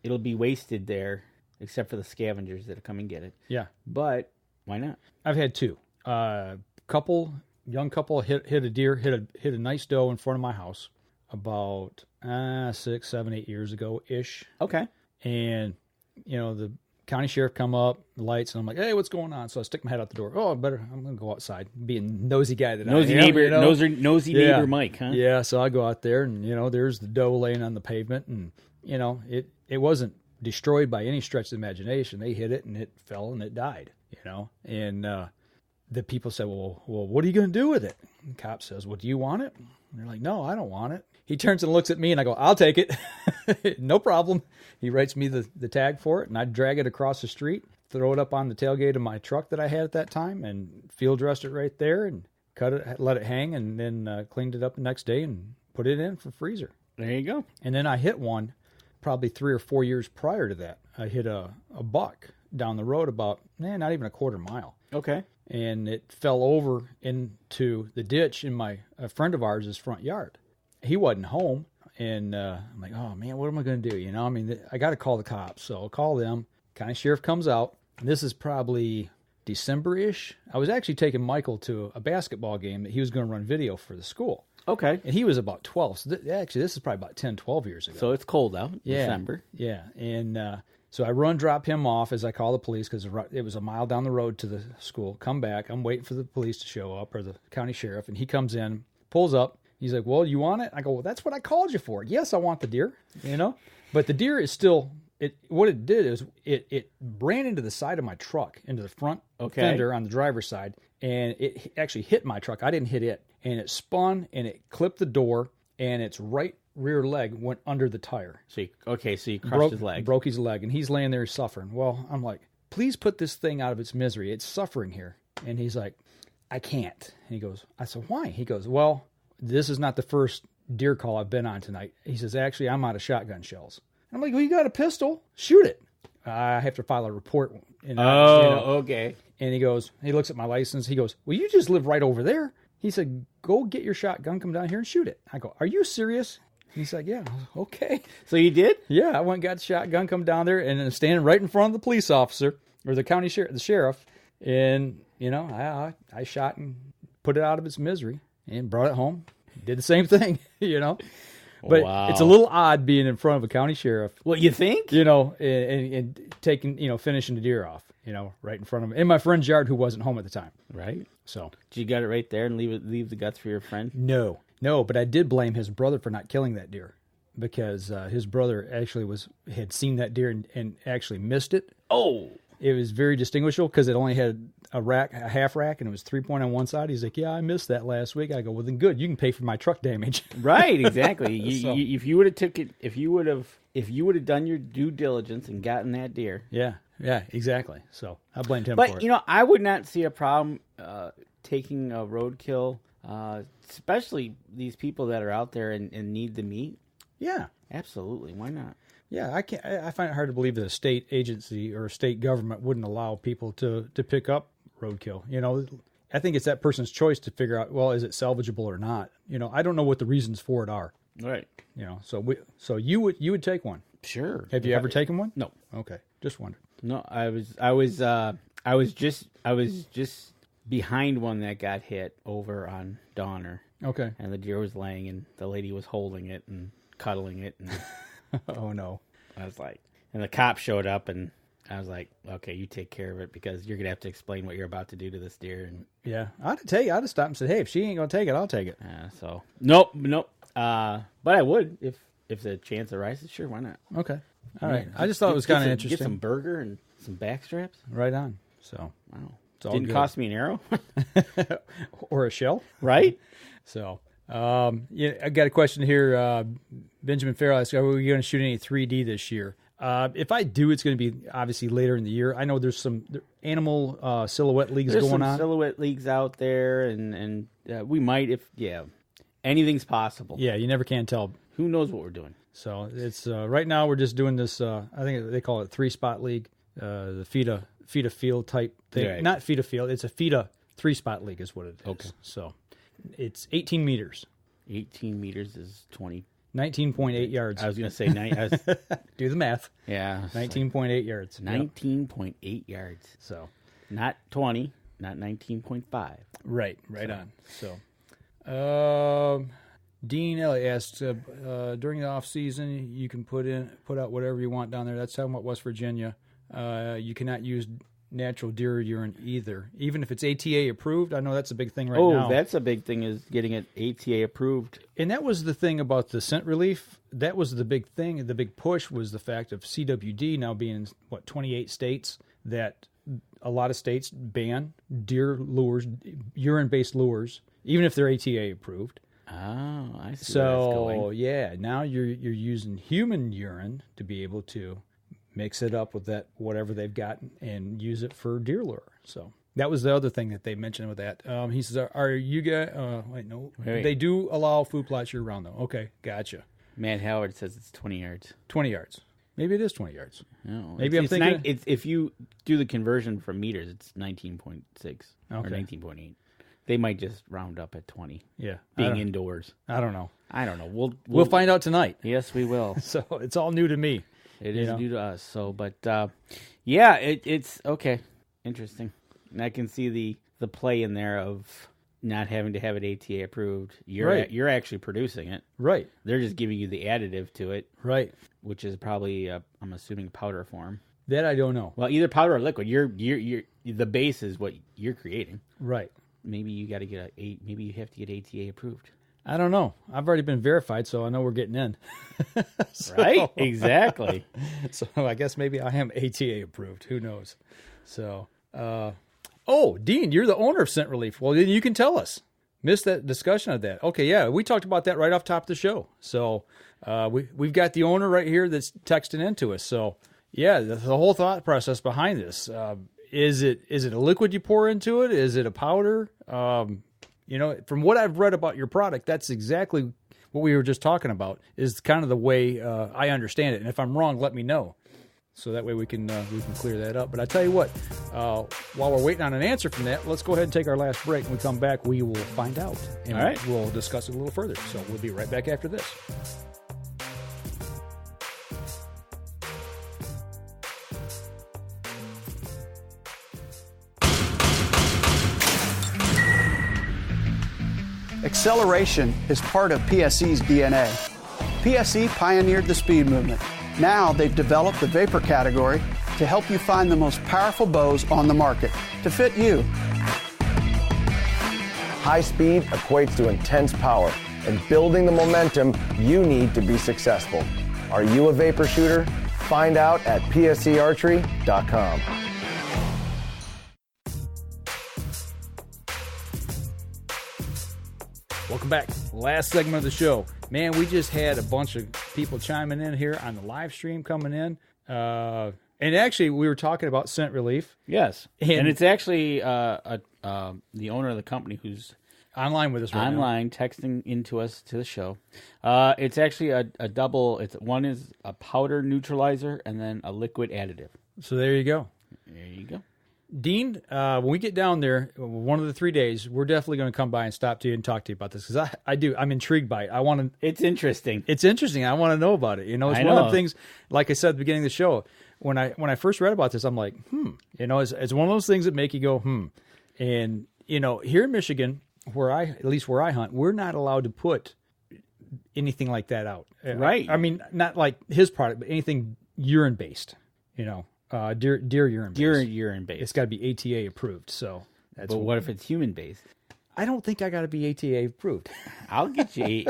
It'll be wasted there, except for the scavengers that come and get it. Yeah, but why not? I've had two. Young couple hit a deer, hit a nice doe in front of my house about 6, 7, 8 years ago ish. Okay, and the county sheriff come up, the lights, and I'm like, hey, what's going on? So I stick my head out the door. Oh, I'm going to go outside. Being nosy guy that nosy I am. Neighbor, nosy neighbor Mike, huh? Yeah, so I go out there, and, there's the doe laying on the pavement, and, it wasn't destroyed by any stretch of the imagination. They hit it, and it fell, and it died, And the people said, well, what are you going to do with it? And the cop says, well, do you want it? And they're like, no, I don't want it. He turns and looks at me, and I go, I'll take it. No problem. He writes me the tag for it, and I drag it across the street, throw it up on the tailgate of my truck that I had at that time, and field dressed it right there, and cut it, let it hang, and then cleaned it up the next day and put it in for freezer. There you go. And then I hit one probably 3 or 4 years prior to that. I hit a buck down the road about, not even a quarter mile. Okay. And it fell over into the ditch in a friend of ours' front yard. He wasn't home, and I'm like, oh, man, what am I going to do? I got to call the cops. So I'll call them. County sheriff comes out. This is probably December-ish. I was actually taking Michael to a basketball game that he was going to run video for the school. Okay. And he was about 12. So this is probably about 10, 12 years ago. So it's cold out, yeah, December. Yeah, and so I drop him off as I call the police because it was a mile down the road to the school. Come back. I'm waiting for the police to show up, or the county sheriff, and he comes in, pulls up. He's like, well, you want it? I go, well, that's what I called you for. Yes, I want the deer, But the deer is still, what it did is it ran into the side of my truck, into the front fender on the driver's side, and it actually hit my truck. I didn't hit it. And it spun, and it clipped the door, and its right rear leg went under the tire. So you crushed his leg. Broke his leg, and he's laying there suffering. Well, I'm like, please put this thing out of its misery. It's suffering here. And he's like, I can't. And he goes, I said, why? He goes, well, this is not the first deer call I've been on tonight. He says, actually, I'm out of shotgun shells. I'm like, well, you got a pistol. Shoot it. I have to file a report. Okay. And he looks at my license. He goes, well, you just live right over there. He said, go get your shotgun, come down here and shoot it. I go, are you serious? He's like, yeah, okay. So you did? Yeah, I went and got the shotgun, come down there, and then standing right in front of the police officer, or the county the sheriff, and, I shot and put it out of its misery and brought it home. Did the same thing, But wow. It's a little odd being in front of a county sheriff. What, you think? And taking, finishing the deer off, right in front of him. In my friend's yard who wasn't home at the time. Right. So. Did you got it right there and leave the guts for your friend? No, but I did blame his brother for not killing that deer because his brother actually had seen that deer and actually missed it. Oh. It was very distinguishable because it only had a half rack, and it was 3-point on one side. He's like, yeah, I missed that last week. I go, well, then good. You can pay for my truck damage. Right, exactly. If you would have took it, if you would have done your due diligence and gotten that deer. Yeah, exactly. So I blamed him for it. But, I would not see a problem taking a roadkill, especially these people that are out there and need the meat. Yeah. Absolutely. Why not? Yeah, I find it hard to believe that a state agency or a state government wouldn't allow people to pick up roadkill. I think it's that person's choice to figure out, well, is it salvageable or not? I don't know what the reasons for it are. Right. So you would take one. Sure. Have you ever taken one? No. Okay. Just wondered. No, I was just behind one that got hit over on Donner. Okay. And the deer was laying, and the lady was holding it and cuddling it, and oh no. I was like, and the cop showed up, and I was like, okay, you take care of it because you're gonna have to explain what you're about to do to this deer. And yeah, I'd have stopped and said, hey, if she ain't gonna take it, I'll take it. So nope. But I would if the chance arises. Sure, why not? Okay, all right. I just thought it was kind of interesting. Get some burger and some back straps. Right on. So wow, didn't cost me an arrow or a shell, right? So. I got a question here. Benjamin Farrell asks, are we going to shoot any 3D this year? If I do, it's going to be obviously later in the year. I know there's some animal silhouette leagues going on. There's some silhouette leagues out there, and we might anything's possible. Yeah, you never can tell. Who knows what we're doing? So it's right now we're just doing this. I think they call it 3-spot league, the FIDA field type thing. Right. Not FIDA field. It's a FIDA 3-spot league is what it is. Okay. So. It's 18 meters. 18 meters is 20. 19.8 yards. I was going to say, do the math. Yeah. 19.8 yards. 19.8 yards. So, not 20, not 19.5. Right on. So, Dean Elliott asked, during the off season, you can put out whatever you want down there. That's talking about West Virginia. You cannot use natural deer urine either, even if it's ATA approved. I know that's a big thing now. Oh, that's a big thing, is getting it ATA approved. And that was the thing about the scent relief. That was the big thing. The big push was the fact of CWD now being in, 28 states, that a lot of states ban deer lures, urine-based lures, even if they're ATA approved. Oh, I see. So yeah, now you're using human urine to be able to mix it up with that whatever they've got and use it for deer lure. So that was the other thing that they mentioned with that. He says, "Are you guys?" Wait. They do allow food plots year round though. Okay, gotcha. Matt Howard says it's 20 yards. 20 yards. Maybe it is 20 yards. No, maybe I'm thinking if you do the conversion from meters, it's 19.6 or 19.8. They might just round up at 20. Yeah. Being indoors. I don't know. We'll find out tonight. Yes, we will. So it's all new to me. It is new to us. So, but yeah, it's okay. Interesting. And I can see the play in there of not having to have it ATA approved. You're actually producing it. Right. They're just giving you the additive to it. Right. Which is probably, I'm assuming, powder form. That I don't know. Well, either powder or liquid. You're the base is what you're creating. Right. Maybe you got to get maybe you have to get ATA approved. I don't know. I've already been verified, so I know we're getting in. Right? Exactly. So I guess maybe I am ATA approved. Who knows? So, Dean, you're the owner of Scent Relief. Well, then you can tell us. Missed that discussion of that. Okay, yeah, we talked about that right off top of the show. So we've got the owner right here that's texting into us. So, yeah, the whole thought process behind this. Is it a liquid you pour into it? Is it a powder? From what I've read about your product, that's exactly what we were just talking about, is kind of the way I understand it. And if I'm wrong, let me know. So that way we can clear that up. But I tell you what, while we're waiting on an answer from that, let's go ahead and take our last break. When we come back, we will find out. And all right. We'll discuss it a little further. So we'll be right back after this. Acceleration is part of PSE's DNA. PSE pioneered the speed movement. Now they've developed the vapor category to help you find the most powerful bows on the market to fit you. High speed equates to intense power and building the momentum you need to be successful. Are you a vapor shooter? Find out at psearchery.com. Welcome back. Last segment of the show. Man, we just had a bunch of people chiming in here on the live stream coming in. And actually, we were talking about Scent Relief. Yes. And it's actually the owner of the company who's online with us right now. Online, texting into us to the show. It's actually a double. One is a powder neutralizer and then a liquid additive. So there you go. There you go. Dean, when we get down there, one of the 3 days, we're definitely going to come by and stop to you and talk to you about this, because I'm intrigued by it. I want to. It's interesting. It's interesting. I want to know about it. It's one of the things. Like I said at the beginning of the show, when I first read about this, I'm like, It's one of those things that make you go, And here in Michigan, where I hunt, we're not allowed to put anything like that out. Right. I mean, not like his product, but anything urine based. Deer urine based. Urine based. It's got to be ATA approved. So but what if it's human based? I don't think I got to be ATA approved. I'll get you 8.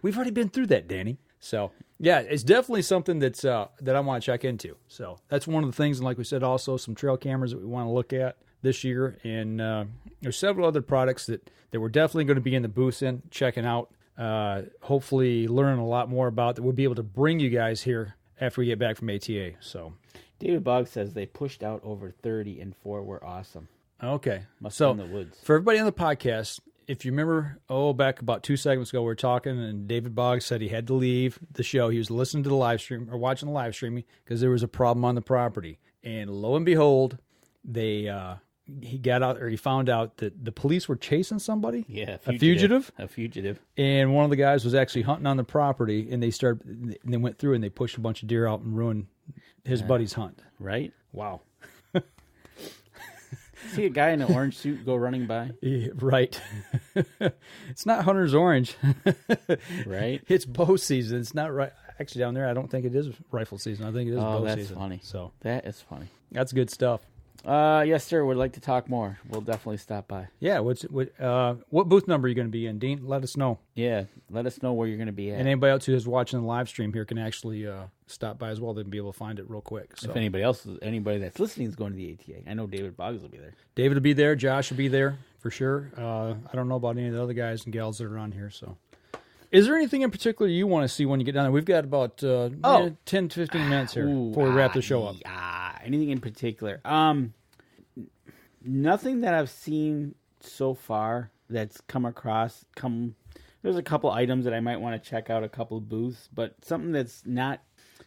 We've already been through that, Danny. So yeah, it's definitely something that I want to check into. So that's one of the things. And like we said, also some trail cameras that we want to look at this year. And there's several other products that we're definitely going to be in the booth checking out. Hopefully learning a lot more about that we'll be able to bring you guys here after we get back from ATA. So David Boggs says they pushed out over 30 and 4 were awesome. Okay. Must be in the woods. For everybody on the podcast, if you remember, back about 2 segments ago, we were talking, and David Boggs said he had to leave the show. He was listening to the live stream or watching the live streaming because there was a problem on the property. And lo and behold, they he got out, or he found out that the police were chasing somebody. Yeah, a fugitive. And one of the guys was actually hunting on the property, and they went through and they pushed a bunch of deer out and ruined his buddy's hunt. Right? Wow. See a guy in an orange suit go running by? Yeah, right. It's not hunter's orange. Right? It's bow season. It's not right. Actually, down there, I don't think it is rifle season. I think it is bow season. Oh, that's funny. So that is funny. That's good stuff. Yes, sir. Would like to talk more. We'll definitely stop by. Yeah. What booth number are you going to be in, Dean? Let us know. Yeah. Let us know where you're going to be at. And anybody else who is watching the live stream here can actually stop by as well. They'll be able to find it real quick. So if anybody that's listening is going to the ATA, I know David Boggs will be there. David will be there. Josh will be there for sure. I don't know about any of the other guys and gals that are on here. So, is there anything in particular you want to see when you get down there? We've got about 10 to 15 minutes here before we wrap the show up. Anything in particular? Nothing that I've seen so far that's come across. There's a couple items that I might want to check out, a couple of booths, but something that's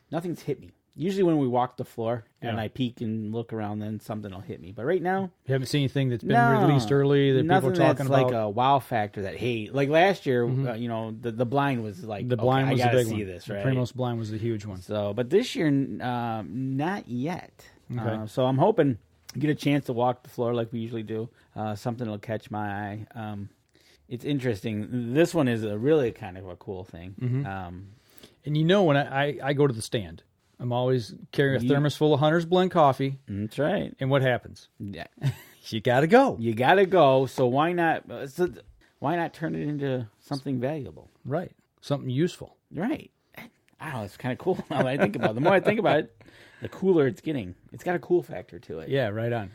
nothing's hit me. Usually when we walk the floor and I peek and look around, then something will hit me. But right now, you haven't seen anything that's been released early that people are talking about. Like a wow factor that, hey, like last year, the blind was like, the blind was I gotta the big see one. this, right? The Primos blind was the huge one. So, but this year, not yet. Okay. So I'm hoping get a chance to walk the floor like we usually do. Something will catch my eye. It's interesting. This one is a really kind of a cool thing. Mm-hmm. And when I go to the stand, I'm always carrying a thermos full of Hunter's Blend coffee. That's right. And what happens? Yeah, you got to go. You got to go. So why not? Why not turn it into something valuable? Right. Something useful. Right. I don't know. It's kind of cool. Now that I think about it. The more I think about it, the cooler it's getting. It's got a cool factor to it. Yeah, right on.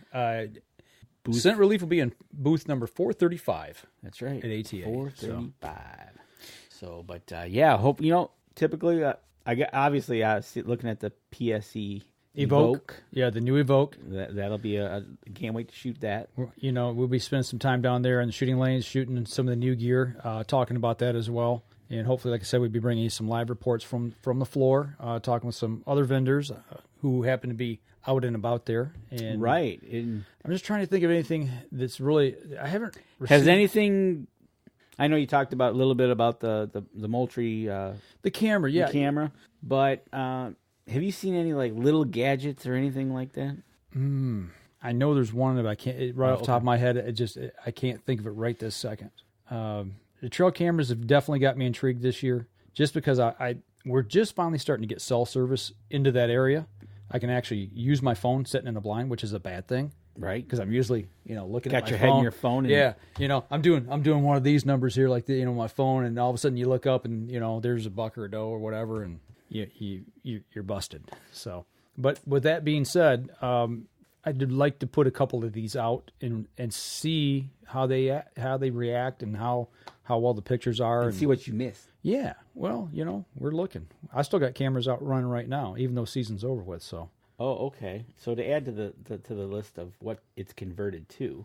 Scent Relief will be in booth number 435. That's right. At ATA. 435. So but I hope, typically, obviously, looking at the PSE Evoke. Yeah, the new Evoke. That'll be can't wait to shoot that. We'll be spending some time down there in the shooting lanes, shooting some of the new gear, talking about that as well. And hopefully, like I said, we'll be bringing you some live reports from the floor, talking with some other vendors who happen to be out and about there. And right. I'm just trying to think of anything that's really I haven't. Has anything? I know you talked about a little bit about the Moultrie, the camera, yeah, the camera. But have you seen any like little gadgets or anything like that? I know there's one that I can't off the top of my head. I can't think of it right this second. The trail cameras have definitely got me intrigued this year, just because we're just finally starting to get cell service into that area. I can actually use my phone sitting in a blind, which is a bad thing, right? Because I'm usually looking at my your phone. head in your phone. Yeah, I'm doing one of these numbers here, like my phone, and all of a sudden you look up and there's a buck or a doe or whatever, and you're busted. So, but with that being said, I'd like to put a couple of these out and see how they react and how well the pictures are and see what you missed. Yeah, well, we're looking. I still got cameras out running right now, even though season's over with. So. Oh, okay. So to add to the list of what it's converted to,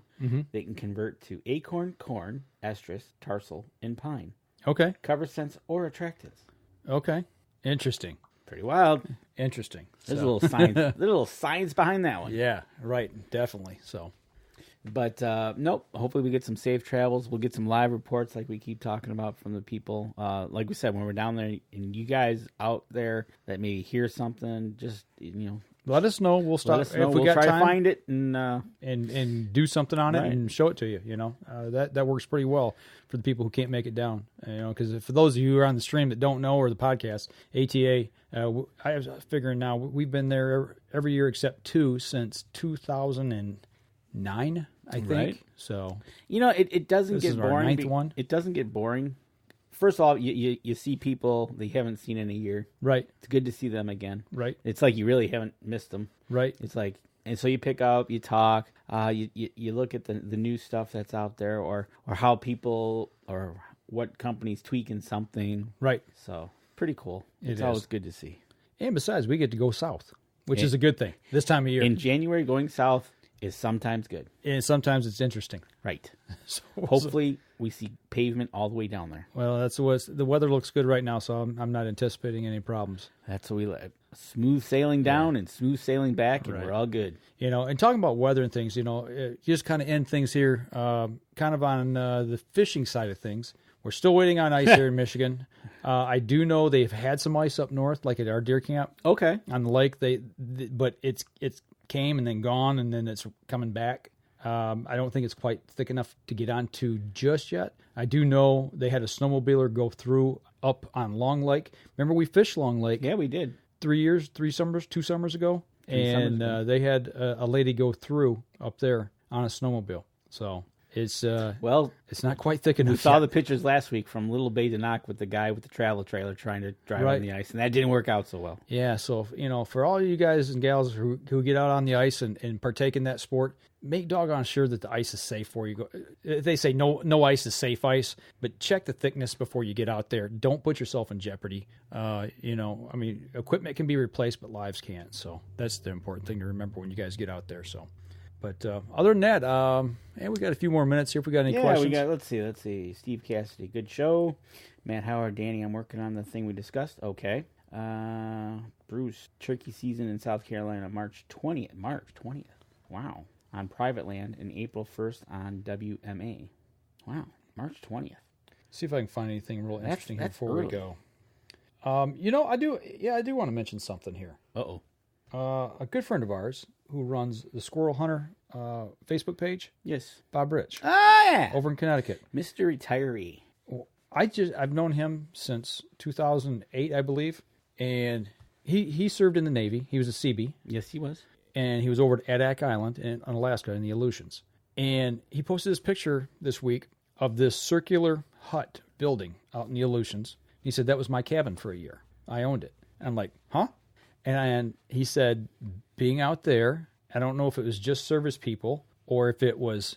they can convert to acorn, corn, estrus, tarsal, and pine. Okay. Cover scents or attractants. Okay. Interesting. Pretty wild. Interesting. There's a little science. There's a little science behind that one. Yeah. Right. Definitely. So. But nope. Hopefully we get some safe travels. We'll get some live reports like we keep talking about from the people. Like we said, when we're down there, and you guys out there that maybe hear something, just let us know. We'll stop if we we'll got try time to find it and do something on right. it and show it to you. That works pretty well for the people who can't make it down. Because for those of you who are on the stream that don't know or the podcast, ATA, I was figuring now we've been there every year except 2 since 2009. I think. Right. So it doesn't get boring. Our 9th one. It doesn't get boring. First of all, you see people that you haven't seen in a year. Right. It's good to see them again. Right. It's like you really haven't missed them. Right. It's like, and so you pick up, you talk, you look at the new stuff that's out there, or how people or what companies tweaking something. Right. So pretty cool. It's is. always good to see. And besides, we get to go south, which is a good thing this time of year. In January, going south is sometimes good. And sometimes it's interesting. Right. So, hopefully we see pavement all the way down there. Well, that's what the weather looks good right now, so I'm not anticipating any problems. That's what we like. Smooth sailing down and smooth sailing back, and we're all good. And talking about weather and things, you just kind of end things here, kind of on the fishing side of things. We're still waiting on ice here in Michigan. I do know they've had some ice up north, like at our deer camp. Okay. On the lake, but it's came and then gone, and then it's coming back. I don't think it's quite thick enough to get onto just yet. I do know they had a snowmobiler go through up on Long Lake. Remember we fished Long Lake? Yeah, we did. 2 summers ago. They had a lady go through up there on a snowmobile. So it's it's not quite thick enough. We saw the pictures last week from Little Bay to Knock with the guy with the travel trailer trying to drive on the ice, and that didn't work out so well. Yeah, so for all you guys and gals who get out on the ice and partake in that sport, make doggone sure that the ice is safe for you. They say no ice is safe ice, but check the thickness before you get out there. Don't put yourself in jeopardy. Equipment can be replaced, but lives can't. So that's the important thing to remember when you guys get out there. So, but other than that, we got a few more minutes here. If we got any questions, let's see. Steve Cassidy, good show. Matt Howard, Danny, I'm working on the thing we discussed. Okay. Bruce, turkey season in South Carolina, March 20th. Wow. On private land, and April 1st on WMA. Wow, March 20th. See if I can find anything real interesting here before we go. I do want to mention something here. Uh-oh. A good friend of ours who runs the Squirrel Hunter Facebook page. Yes. Bob Rich. Ah, yeah. Over in Connecticut. Mr. Retiree. Well, I've known him since 2008, I believe, and he served in the Navy. He was a Seabee. Yes, he was. And he was over at Adak Island on Alaska in the Aleutians. And he posted this picture this week of this circular hut building out in the Aleutians. He said, that was my cabin for a year. I owned it. And I'm like, huh? And he said, being out there, I don't know if it was just service people or if it was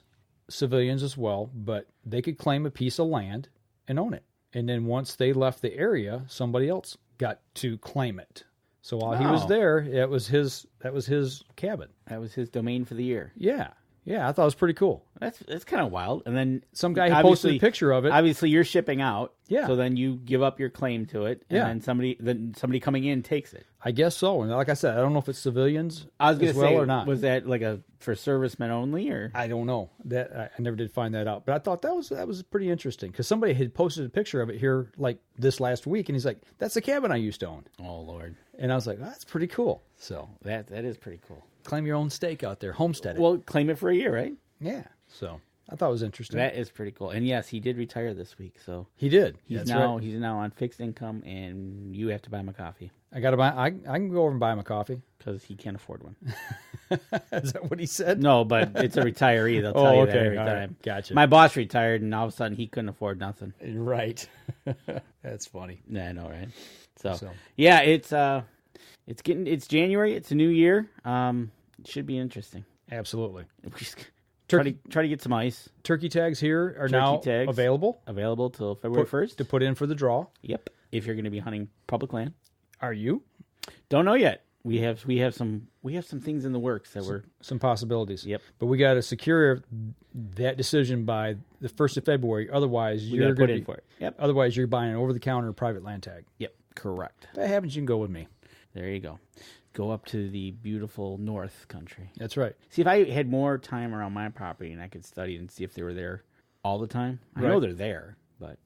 civilians as well, but they could claim a piece of land and own it. And then once they left the area, somebody else got to claim it. So while he was there, that was his cabin. That was his domain for the year. Yeah, I thought it was pretty cool. That's kind of wild. And then some guy who posted a picture of it. Obviously, you're shipping out. Yeah. So then you give up your claim to it, and then somebody coming in takes it. I guess so. And like I said, I don't know if it's civilians I was going to say, or not. Was that like for servicemen only, or I don't know. That I never did find that out. But I thought that was pretty interesting because somebody had posted a picture of it here like this last week, and he's like, "That's the cabin I used to own." Oh Lord. And I was like, that's pretty cool. So that is pretty cool. Claim your own stake out there, homestead it. Well, claim it for a year, right? Yeah. So I thought it was interesting. That is pretty cool. And yes, he did retire this week. So he did. He's now on fixed income, and you have to buy him a coffee. I got to buy. I can go over and buy him a coffee because he can't afford one. Is that what he said? No, but it's a retiree. They'll tell you that every time. Right. Gotcha. My boss retired, and all of a sudden he couldn't afford nothing. Right. That's funny. Yeah, I know, right? So yeah, it's January. It's a new year. It should be interesting. Absolutely. Try to get some ice. Turkey tags here are now available. Available till February 1st. To put in for the draw. Yep. If you're going to be hunting public land. Are you? Don't know yet. We have some things in the works that we're some possibilities. Yep. But we got to secure that decision by the 1st of February. Otherwise, you're going to put in for it. Yep. Otherwise, you're buying an over-the-counter private land tag. Yep. Correct. If that happens, you can go with me. There you go. Go up to the beautiful North Country. That's right. See, if I had more time around my property and I could study and see if they were there all the time. I know they're there, but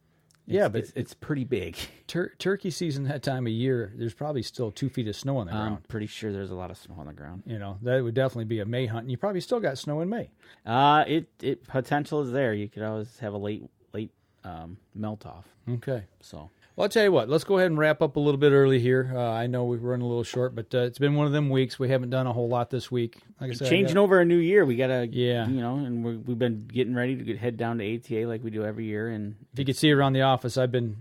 it's pretty big. Turkey season that time of year, there's probably still 2 feet of snow on the ground. I'm pretty sure there's a lot of snow on the ground. That would definitely be a May hunt, and you probably still got snow in May. It potential is there. You could always have a late melt off. Okay. So. Well, I'll tell you what. Let's go ahead and wrap up a little bit early here. I know we've run a little short, but it's been one of them weeks. We haven't done a whole lot this week. Like I said, changing over a new year. We gotta, and we've been getting ready to head down to ATA like we do every year. And if you could see around the office, I've been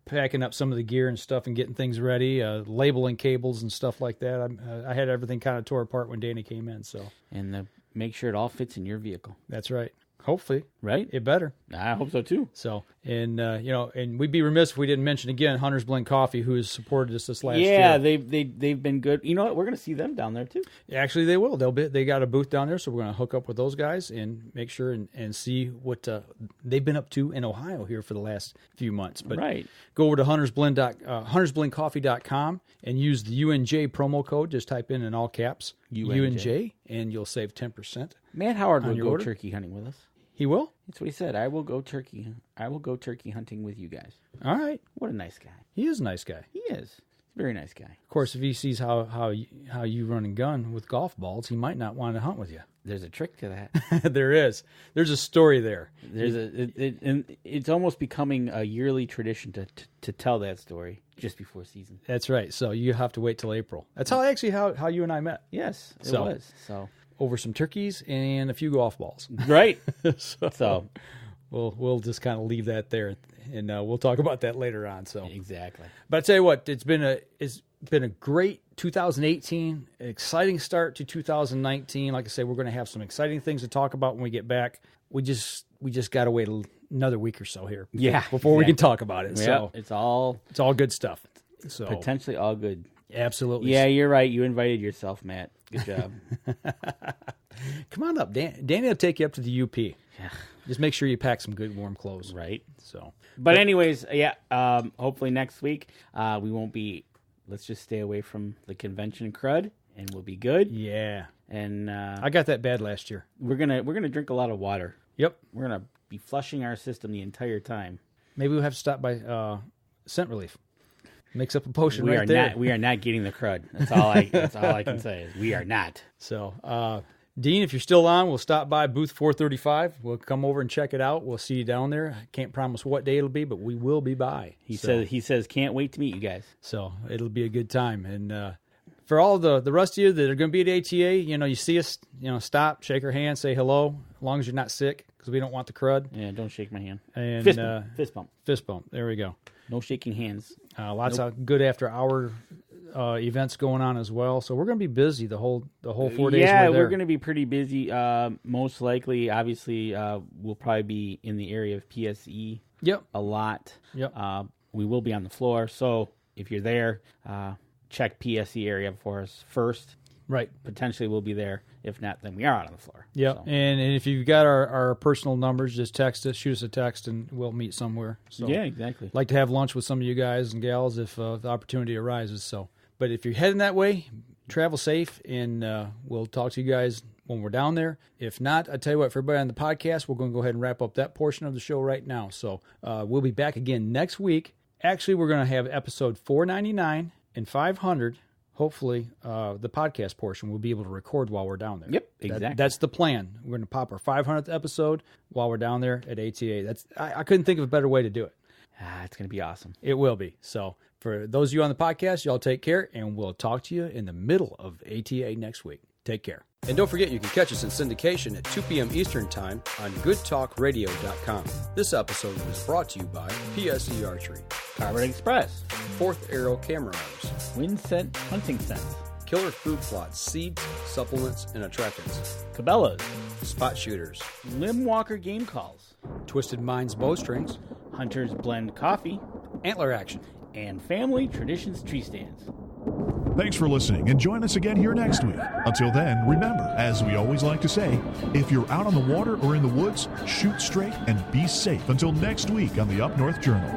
packing up some of the gear and stuff and getting things ready, labeling cables and stuff like that. I had everything kind of tore apart when Danny came in. So make sure it all fits in your vehicle. That's right. Hopefully. Right? It better. I hope so too. So, and and we'd be remiss if we didn't mention again Hunter's Blend Coffee, who has supported us this last year. Yeah, they've been good. You know what? We're going to see them down there too. Actually, they will. They got a booth down there, so we're going to hook up with those guys and make sure and see what they've been up to in Ohio here for the last few months. But go over to huntersblendcoffee.com and use the UNJ promo code. Just type in all caps UNJ, and you'll save 10%. Matt Howard will go turkey hunting with us. He will? That's what he said. I will go turkey hunting with you guys. All right. What a nice guy. He is a nice guy. He is. He's a very nice guy. Of course, if he sees how you run and gun with golf balls, he might not want to hunt with you. There's a trick to that. There is. There's a story there. It's almost becoming a yearly tradition to tell that story just before season. That's right. So you have to wait till April. That's how you and I met. Yes, it was. So over some turkeys and a few golf balls. Right. so we'll just kind of leave that there, and we'll talk about that later on. So exactly. But I tell you what, it's been a great 2018, an exciting start to 2019. Like I say, we're going to have some exciting things to talk about when we get back. We just got to wait another week or so here. Before we can talk about it. Yep, so it's all good stuff. So potentially all good. Absolutely. Yeah, you're right. You invited yourself, Matt. Good job. Come on up, Danny will take you up to the UP. Yeah. Just make sure you pack some good warm clothes. Right. So, but anyways, hopefully next week we won't be. Let's just stay away from the convention crud, and we'll be good. Yeah. And I got that bad last year. We're gonna drink a lot of water. Yep. We're gonna be flushing our system the entire time. Maybe we'll have to stop by Scent Relief. Mix up a potion there. We are not getting the crud. That's all I can say is we are not. So, Dean, if you're still on, we'll stop by booth 435. We'll come over and check it out. We'll see you down there. I can't promise what day it'll be, but we will be by. He says can't wait to meet you guys. So it'll be a good time. And for all the rest of you that are going to be at ATA, you see us, stop, shake our hand, say hello, as long as you're not sick, because we don't want the crud. Yeah, don't shake my hand. And fist bump. Fist bump. There we go. No shaking hands. Lots of good after-hour events going on as well. So we're going to be busy the whole 4 days. Yeah, we're going to be pretty busy. Most likely, obviously, we'll probably be in the area of PSE. Yep. A lot. Yep. We will be on the floor. So if you're there, check PSE area for us first. Right. Potentially we'll be there. If not, then we are out on the floor. Yeah. So. And if you've got our personal numbers, just text us, shoot us a text, and we'll meet somewhere. So yeah, exactly. Like to have lunch with some of you guys and gals if the opportunity arises. So, but if you're heading that way, travel safe, and we'll talk to you guys when we're down there. If not, I tell you what, for everybody on the podcast, we're going to go ahead and wrap up that portion of the show right now. So we'll be back again next week. Actually, we're going to have episode 499 and 500. Hopefully, the podcast portion we'll be able to record while we're down there. Yep, exactly. That's the plan. We're going to pop our 500th episode while we're down there at ATA. I couldn't think of a better way to do it. It's going to be awesome. It will be. So for those of you on the podcast, y'all take care, and we'll talk to you in the middle of ATA next week. Take care. And don't forget, you can catch us in syndication at 2 p.m. Eastern Time on goodtalkradio.com. This episode was brought to you by PSE Archery, Powered Express, Fourth Arrow Camera Arms, Winsent Hunting Scents, Killer Food Plots, Seeds, Supplements, and Attractants, Cabela's, Spot Shooters, Limb Walker Game Calls, Twisted Minds Bowstrings, Hunter's Blend Coffee, Antler Action, and Family Traditions Tree Stands. Thanks for listening, and join us again here next week. Until then, remember, as we always like to say, if you're out on the water or in the woods, shoot straight and be safe until next week on the Up North Journal.